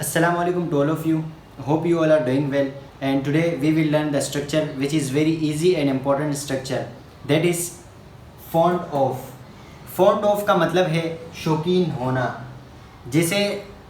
Assalamualaikum to all of you. Hope you all are doing well. And today we will learn the structure which is very easy and important structure. That is font of. Font of का मतलब है शौकीन होना. जैसे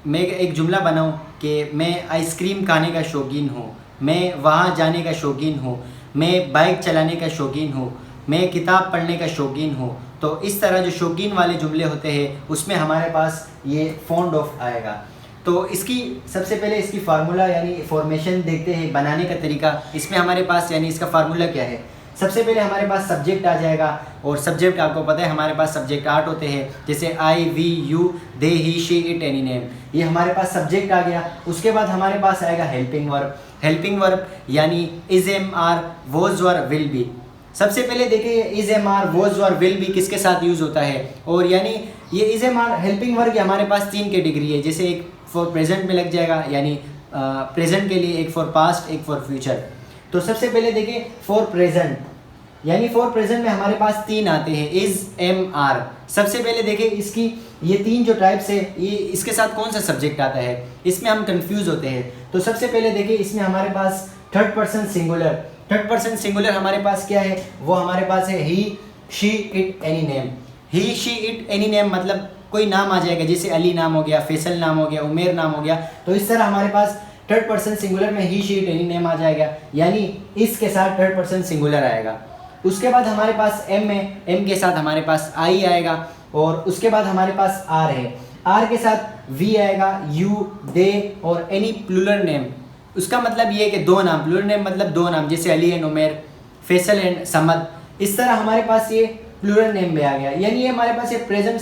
मैं एक जुमला बनाऊं कि मैं आइसक्रीम खाने का शौकीन हूँ, मैं वहाँ जाने का शौकीन हूँ, मैं बाइक चलाने का शौकीन हूँ, मैं किताब पढ़ने का शौकीन हूँ. तो इस तरह जो शौकीन वाले जुमले होते हैं उसमें हमारे पास ये फॉन्ट ऑफ आएगा. तो इसकी सबसे पहले इसकी फार्मूला यानी फॉर्मेशन देखते हैं, बनाने का तरीका. इसमें हमारे पास यानी इसका फार्मूला क्या है. सबसे पहले हमारे पास सब्जेक्ट आ जाएगा और सब्जेक्ट आपको पता है हमारे पास सब्जेक्ट 8 होते हैं. जैसे I, we, you, they, he, she, it, any name, ये हमारे पास सब्जेक्ट आ गया. उसके बाद हमारे पास आएगा हेल्पिंग वर्ब. हेल्पिंग वर्ब यानी is, am, are, was, were, will be. सबसे पहले देखिए is, am, are, was, were, will be किसके साथ यूज़ होता है. और यानी ये is, am, are helping verb हमारे पास 3 कैटेगरी है. जैसे एक फॉर प्रेजेंट में लग जाएगा यानी प्रेजेंट के लिए, एक फॉर पास्ट, एक फॉर फ्यूचर. तो सबसे पहले देखिए फॉर प्रेजेंट यानी फॉर प्रेजेंट में हमारे पास 3 आते हैं इज, एम, आर. सबसे पहले देखिए इसकी ये 3 जो टाइप्स है ये इसके साथ कौन सा सब्जेक्ट आता है, इसमें हम कंफ्यूज होते हैं. तो सबसे पहले देखिए इसमें हमारे पास third person singular. Third person singular हमारे पास क्या है, वो हमारे पास है he, she, it, any name. He, she, it, any name मतलब कोई नाम आ जाएगा. जैसे अली नाम हो गया, फैसल नाम हो गया, उमेर नाम हो गया. तो इस तरह हमारे पास थर्ड पर्सन सिंगुलर में ही, शी, इट, एनी नेम आ जाएगा यानी इसके साथ थर्ड पर्सन सिंगुलर आएगा. उसके बाद हमारे पास एम है, एम के साथ हमारे पास आई आएगा. और उसके बाद हमारे पास आर है, आर के साथ वी आएगा, यू, दे और एनी प्लूरल नेम. उसका मतलब ये है कि 2 नाम, प्लूरल नेम मतलब 2 नाम, जैसे अली एंड उमेर, फैसल एंड समद. इस तरह हमारे पास ये प्लूरल नेम भी आ गया. यानी ये हमारे पास ये प्रेजेंट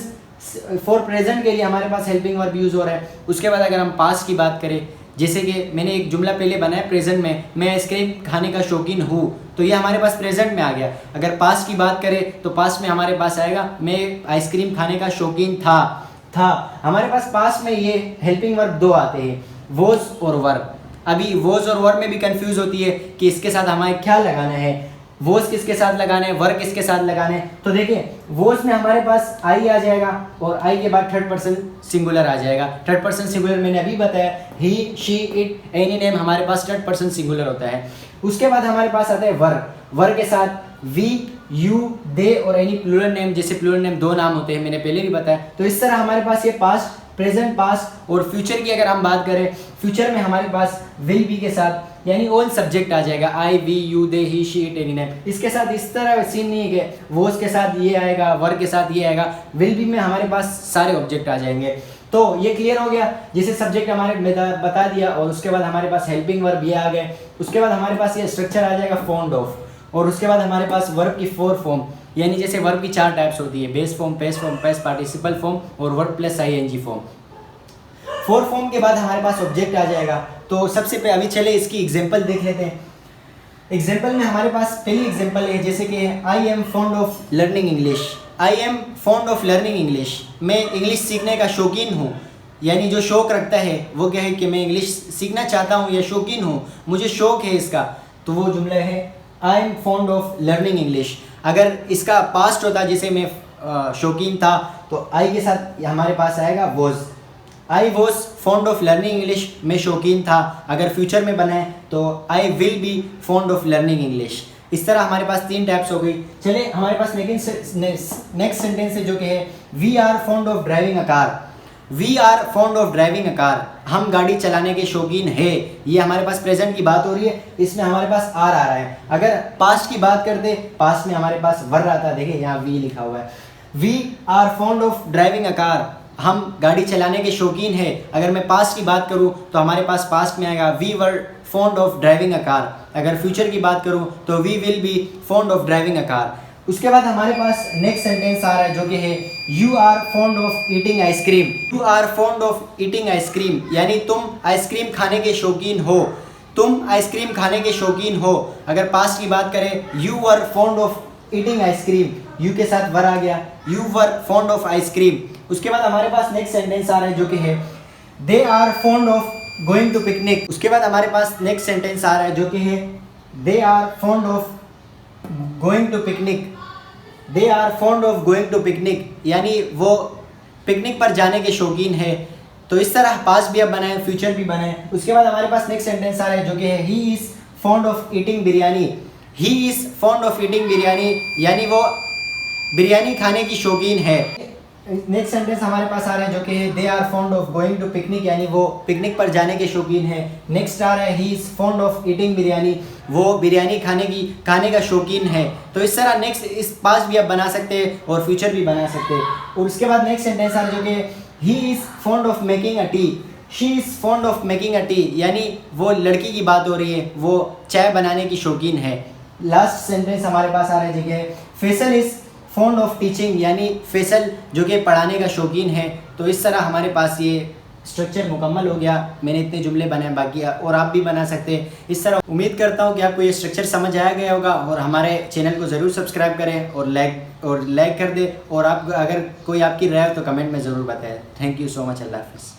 फॉर प्रेजेंट के लिए हमारे पास हेल्पिंग वर्ब यूज़ हो रहा है. उसके बाद अगर हम पास्ट की बात करें, जैसे कि मैंने एक जुमला पहले बनाया प्रेजेंट में, मैं आइसक्रीम खाने का शौकीन हूँ, तो ये हमारे पास प्रेजेंट में आ गया. अगर पास्ट की बात करें तो पास्ट में हमारे पास आएगा मैं आइसक्रीम खाने का शौकीन था. हमारे पास पास्ट में ये हेल्पिंग वर्ब 2 आते हैं, वॉज और वर्ब. अभी वॉज और वर्ब में भी कंफ्यूज होती है कि इसके साथ हमारे क्या लगाना है, वॉज किसके साथ लगाना है, वर्ब किसके साथ लगाना है. तो देखिए वॉज में हमारे पास आई आ जाएगा और आई के बाद थर्ड पर्सन सिंगुलर आ जाएगा. थर्ड पर्सन सिंगुलर मैंने अभी बताया, ही, शी, इट, एनी नेम हमारे पास थर्ड पर्सन सिंगुलर होता है. उसके बाद हमारे पास आता है वर्ब. वर्ब के साथ वी, यू, दे और एनी प्लूरल नेम. जैसे प्लूरल नेम 2 नाम होते हैं, मैंने पहले भी बताया. तो इस तरह हमारे पास ये पास्ट, प्रेजेंट, पास्ट और फ्यूचर की अगर हम बात करें, फ्यूचर में हमारे पास विल बी के साथ यानी ऑल सब्जेक्ट आ जाएगा, I, we, you, they, he, she, it, any name. इसके साथ इस तरह सीन नहीं है कि वॉज के साथ ये आएगा, वर्ब के साथ ये आएगा. विल बी में हमारे पास सारे ऑब्जेक्ट आ जाएंगे. तो ये क्लियर हो गया. जैसे सब्जेक्ट हमारे बता दिया और उसके बाद हमारे पास हेल्पिंग वर्ब ये आ गए. उसके बाद हमारे पास ये स्ट्रक्चर आ जाएगा फॉन्ट ऑफ. और उसके बाद हमारे पास वर्ब की 4 फॉर्म यानी जैसे वर्ब की 4 टाइप्स होती है, base form, past form, past participle form और verb plus ING form. 4 form के बाद हमारे पास ऑब्जेक्ट आ जाएगा. तो सबसे पहले अभी चले इसकी एग्जांपल देख लेते हैं. एग्जांपल में हमारे पास पहली एग्जांपल है जैसे कि I am fond of learning English. I am fond of learning English, मैं इंग्लिश सीखने का शौकीन हूँ. यानी जो शौक़ रखता है वो क्या है कि मैं इंग्लिश सीखना चाहता हूँ या शौकीन हूँ, मुझे शौक़ है इसका. तो वो जुमला है I am fond of learning English. अगर इसका पास्ट होता जैसे मैं शौकीन था तो आई के साथ हमारे पास आएगा was. I was fond of learning English, मैं शौकीन था. अगर फ्यूचर में बनाए तो I will be fond of learning English. इस तरह हमारे पास 3 टाइप्स हो गई. चले हमारे पास नेक्स्ट सेंटेंस है जो कि है we are fond of driving a car. We are fond of driving a car, हम गाड़ी चलाने के शौकीन है. ये हमारे पास प्रेजेंट की बात हो रही है, इसमें हमारे पास आर आ रहा है. अगर पास्ट की बात करते, पास्ट में हमारे पास वर्ब आता है. देखिए यहाँ वी लिखा हुआ है, we are fond of driving a car, हम गाड़ी चलाने के शौकीन है. अगर मैं पास्ट की बात करूं तो हमारे पास पास्ट में आएगा we were fond of driving a car. अगर फ्यूचर की बात करूं तो we will be fond of driving a car. उसके बाद हमारे पास नेक्स्ट सेंटेंस आ रहा है जो कि है you are fond of eating ice cream. You are fond of eating ice cream यानी तुम आइसक्रीम खाने के शौकीन हो, तुम आइसक्रीम खाने के शौकीन हो. अगर पास्ट की बात करें you were fond of eating ice cream, you के साथ वर आ गया, you were fond of ice cream. उसके बाद हमारे पास नेक्स्ट सेंटेंस आ रहा है जो कि है they are fond of going to picnic. उसके बाद हमारे पास नेक्स्ट सेंटेंस आ रहा है जो कि है they are fond of going to picnic. They are fond of going to picnic यानी वो पिकनिक पर जाने के शौकीन है. तो इस तरह पास्ट भी अब बनाए, फ्यूचर भी बनाए। उसके बाद हमारे पास नेक्स्ट सेंटेंस आ रहा है जो कि है he is fond of eating biryani. He is fond of eating biryani, यानी वो बिरयानी खाने की शौकीन है। नेक्स्ट सेंटेंस हमारे पास आ रहे हैं जो कि they are fond of going to picnic, यानी वो पिकनिक पर जाने के शौकीन है। नेक्स्ट आ रहा है he is fond of eating biryani, वो बिरयानी खाने का शौकीन है। तो इस तरह नेक्स्ट इस पास्ट भी आप बना सकते हैं और फ्यूचर भी बना सकते हैं। और उसके बाद नेक्स्ट सेंटेंस आ रहा है जो कि he is fond of making a T. She is fond of making a T, यानी वो लड़की की बात हो रही है, वो चाय बनाने की शौकीन है। लास्ट सेंटेंस हमारे पास आ रहा है जो कि Faisal is fond of teaching, यानी फैसल जो कि पढ़ाने का शौकीन है। तो इस तरह हमारे पास ये स्ट्रक्चर मुकम्मल हो गया। मैंने इतने जुमले बनाए, बाकी और आप भी बना सकते हैं इस तरह। उम्मीद करता हूँ कि आपको ये स्ट्रक्चर समझ आया गया होगा और हमारे चैनल को ज़रूर सब्सक्राइब करें और लाइक कर दें। और आप अगर कोई आपकी राय हो तो कमेंट में ज़रूर बताएं। Thank you so much. Allah हाफ़िज़।